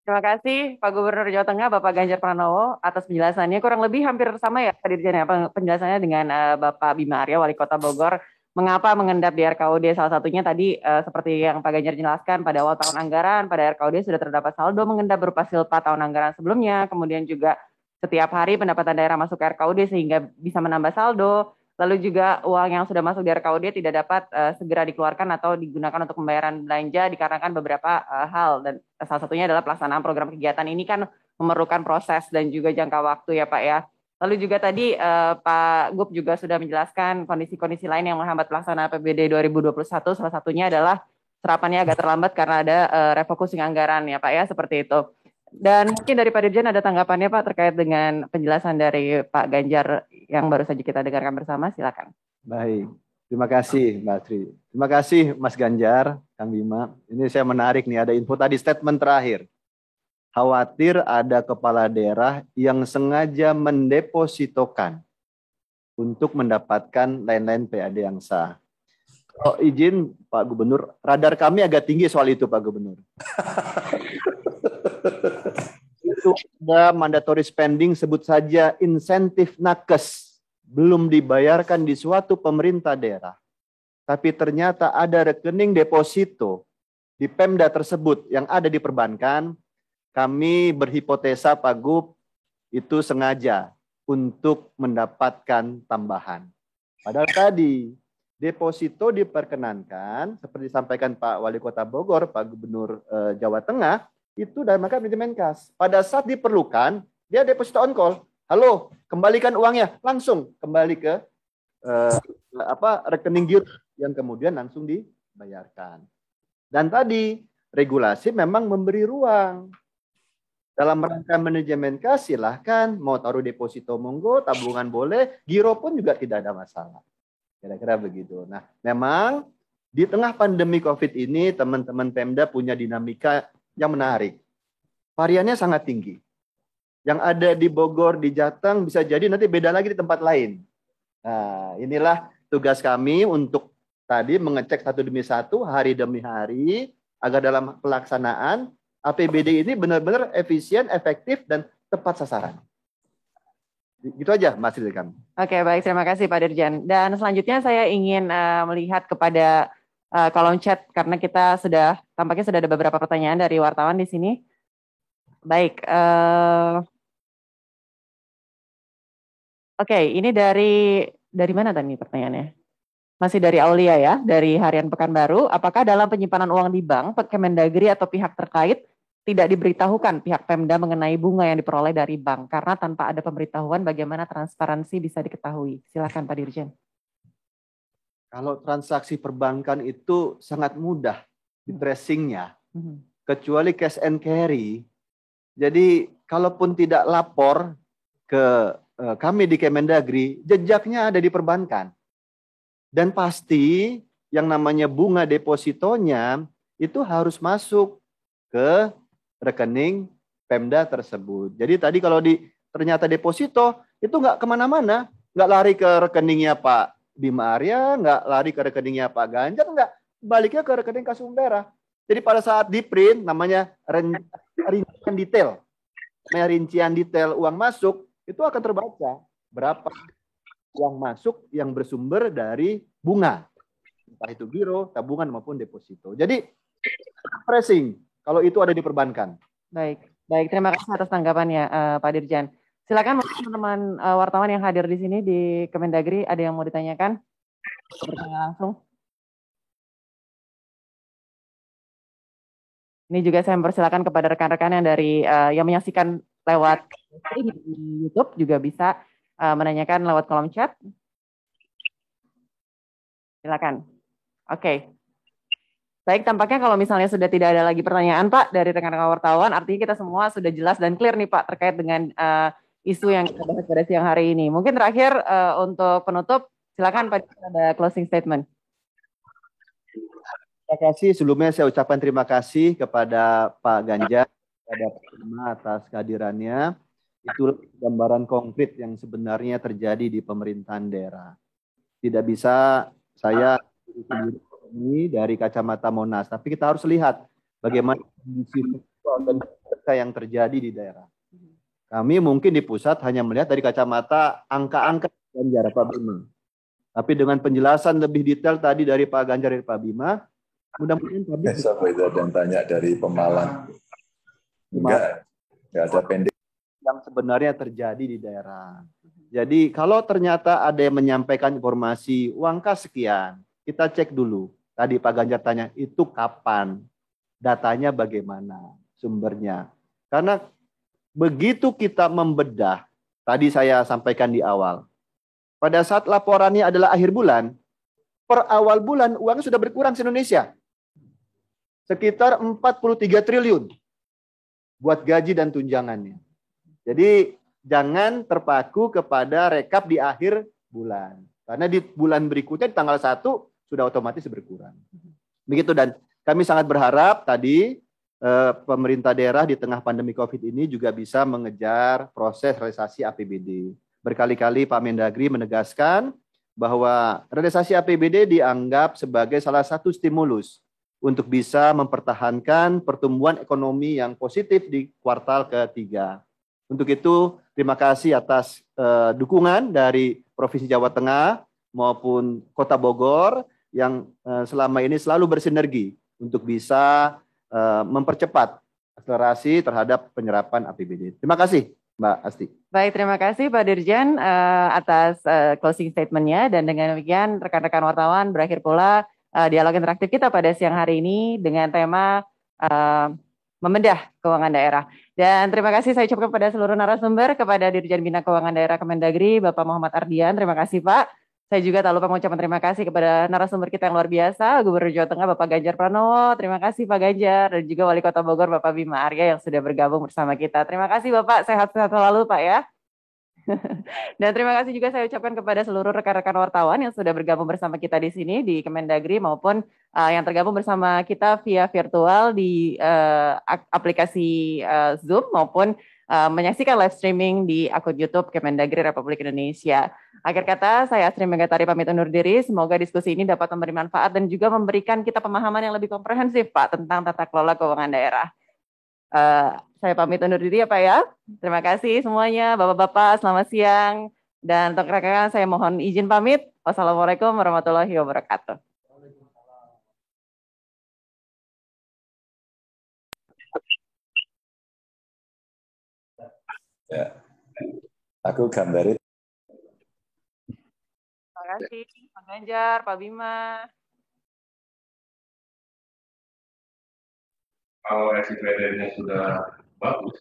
Terima kasih Pak Gubernur Jawa Tengah, Bapak Ganjar Pranowo, atas penjelasannya. Kurang lebih hampir sama ya, Pak Dirjen, ya, penjelasannya dengan Bapak Bima Arya, Wali Kota Bogor. Mengapa mengendap di RKUD? Salah satunya tadi seperti yang Pak Ganjar jelaskan, pada awal tahun anggaran, pada RKUD sudah terdapat saldo mengendap berupa silpa tahun anggaran sebelumnya. Kemudian juga setiap hari pendapatan daerah masuk ke RKUD sehingga bisa menambah saldo. Lalu juga uang yang sudah masuk di RKUD tidak dapat segera dikeluarkan atau digunakan untuk pembayaran belanja dikarenakan beberapa hal. Dan salah satunya adalah pelaksanaan program kegiatan ini kan memerlukan proses dan juga jangka waktu ya Pak ya. Lalu juga tadi Pak Gub juga sudah menjelaskan kondisi-kondisi lain yang menghambat pelaksanaan APBD 2021. Salah satunya adalah serapannya agak terlambat karena ada refocusing anggaran ya Pak ya, seperti itu. Dan mungkin dari Pak Dirjen ada tanggapannya Pak terkait dengan penjelasan dari Pak Ganjar yang baru saja kita dengarkan bersama, silakan.
Baik, terima kasih Mbak Tri. Terima kasih Mas Ganjar, Kang Bima. Ini saya menarik nih, ada info tadi statement terakhir. Khawatir ada kepala daerah yang sengaja mendepositokan untuk mendapatkan lain-lain PAD yang sah. Oh, izin Pak Gubernur, radar kami agak tinggi soal itu Pak Gubernur. Itu ada mandatory spending, sebut saja insentif nakes, belum dibayarkan di suatu pemerintah daerah. Tapi ternyata ada rekening deposito di Pemda tersebut yang ada di perbankan. Kami berhipotesa Pak Gub itu sengaja untuk mendapatkan tambahan. Padahal tadi deposito diperkenankan, seperti disampaikan Pak Wali Kota Bogor, Pak Gubernur Jawa Tengah, itu dalam rangka manajemen kas. Pada saat diperlukan, dia deposito on call. Halo, kembalikan uangnya, langsung kembali ke rekening giut yang kemudian langsung dibayarkan. Dan tadi regulasi memang memberi ruang. Dalam rangka manajemen kas, silahkan mau taruh deposito monggo, tabungan boleh, giro pun juga tidak ada masalah. Kira-kira begitu. Nah, memang Di tengah pandemi COVID ini, teman-teman Pemda punya dinamika yang menarik. Variannya sangat tinggi. Yang ada di Bogor, di Jateng, bisa jadi nanti beda lagi di tempat lain. Nah, inilah tugas kami untuk tadi mengecek satu demi satu, hari demi hari, agar dalam pelaksanaan APBD ini benar-benar efisien, efektif, dan tepat sasaran. Gitu aja, Mas dari kami.
Oke, baik. Terima kasih Pak Dirjen. Dan selanjutnya saya ingin melihat kepada kolom chat, karena kita tampaknya sudah ada beberapa pertanyaan dari wartawan di sini. Baik. Oke, ini dari mana tadi pertanyaannya? Masih dari Aulia ya, dari Harian Pekanbaru. Apakah dalam penyimpanan uang di bank, Kemendagri atau pihak terkait tidak diberitahukan pihak Pemda mengenai bunga yang diperoleh dari bank? Karena tanpa ada pemberitahuan, bagaimana transparansi bisa diketahui? Silakan Pak Dirjen.
Kalau transaksi perbankan itu sangat mudah di tracingnya, kecuali cash and carry. Jadi kalaupun tidak lapor ke kami di Kemendagri, jejaknya ada di perbankan. Dan pasti yang namanya bunga depositonya itu harus masuk ke rekening Pemda tersebut. Jadi tadi kalau ternyata deposito itu nggak kemana-mana, nggak lari ke rekeningnya Pak Bima Arya, nggak lari ke rekeningnya Pak Ganjar, nggak, baliknya ke rekening Kasumberah. Jadi pada saat di print namanya rincian detail, uang masuk itu akan terbaca berapa uang masuk yang bersumber dari bunga, entah itu giro, tabungan maupun deposito. Jadi tracing kalau itu ada di perbankan.
Baik, terima kasih atas tanggapannya Pak Dirjen. Silakan teman-teman wartawan yang hadir di sini di Kemendagri, ada yang mau ditanyakan? Bertanya langsung. Ini juga saya mempersilakan kepada rekan-rekan yang yang menyaksikan lewat di YouTube juga bisa menanyakan lewat kolom chat. Silakan. Oke. Baik, tampaknya kalau misalnya sudah tidak ada lagi pertanyaan Pak dari rekan-rekan wartawan, artinya kita semua sudah jelas dan clear nih Pak terkait dengan isu yang kita bahas pada siang hari ini. Mungkin terakhir untuk penutup, silakan Pak, ada closing statement.
Terima kasih. Sebelumnya saya ucapkan terima kasih kepada Pak Ganjar, kepada Pak Bima atas kehadirannya. Itu gambaran konkret yang sebenarnya terjadi di pemerintahan daerah. Tidak bisa saya ini dari kacamata Monas, tapi kita harus lihat bagaimana kondisi dan yang terjadi di daerah. Kami mungkin di pusat hanya melihat dari kacamata angka-angka Ganjar Pak Bima. Tapi dengan penjelasan lebih detail tadi dari Pak Ganjar dan Pak Bima, mudah-mudahan Pak
Siapa itu ada yang tanya dari Pemalang? Enggak ada pendek.
Yang sebenarnya terjadi di daerah. Jadi kalau ternyata ada yang menyampaikan informasi uang kas sekian, kita cek dulu. Tadi Pak Ganjar tanya, itu kapan? Datanya bagaimana? Sumbernya. Karena begitu kita membedah, tadi saya sampaikan di awal, pada saat laporannya adalah akhir bulan, per awal bulan uang sudah berkurang di Indonesia. Sekitar 43 triliun buat gaji dan tunjangannya. Jadi jangan terpaku kepada rekap di akhir bulan. Karena di bulan berikutnya di tanggal 1 sudah otomatis berkurang. Begitu, dan kami sangat berharap tadi pemerintah daerah di tengah pandemi COVID ini juga bisa mengejar proses realisasi APBD. Berkali-kali Pak Mendagri menegaskan bahwa realisasi APBD dianggap sebagai salah satu stimulus untuk bisa mempertahankan pertumbuhan ekonomi yang positif di kuartal ketiga. Untuk itu, terima kasih atas dukungan dari Provinsi Jawa Tengah maupun Kota Bogor yang selama ini selalu bersinergi untuk bisa mempercepat akselerasi terhadap penyerapan APBD. Terima kasih, Mbak Asti.
Baik, terima kasih Pak Dirjen atas closing statement-nya, dan dengan demikian rekan-rekan wartawan berakhir pula dialog interaktif kita pada siang hari ini dengan tema membedah keuangan daerah. Dan terima kasih saya ucapkan kepada seluruh narasumber, kepada Dirjen Bina Keuangan Daerah Kemendagri, Bapak Muhammad Ardian, terima kasih Pak. Saya juga tak lupa mengucapkan terima kasih kepada narasumber kita yang luar biasa, Gubernur Jawa Tengah Bapak Ganjar Pranowo, terima kasih Pak Ganjar, dan juga Wali Kota Bogor Bapak Bima Arya yang sudah bergabung bersama kita. Terima kasih Bapak, sehat-sehat selalu Pak ya. Dan terima kasih juga saya ucapkan kepada seluruh rekan-rekan wartawan yang sudah bergabung bersama kita di sini di Kemendagri maupun yang tergabung bersama kita via virtual di aplikasi Zoom maupun menyaksikan live streaming di akun YouTube Kemendagri Republik Indonesia. Akhir kata, saya Astri Megatari pamit undur diri. Semoga diskusi ini dapat memberi manfaat dan juga memberikan kita pemahaman yang lebih komprehensif, Pak, tentang tata kelola keuangan daerah. Saya pamit undur diri ya, Pak ya. Terima kasih semuanya, Bapak-Bapak, selamat siang. Dan untuk rekan-rekan saya mohon izin pamit. Wassalamualaikum warahmatullahi wabarakatuh.
Ya. Aku gambarin.
Terima kasih, Pak Ganjar, Pak Bima.
Kalau SIPDN-nya sudah bagus,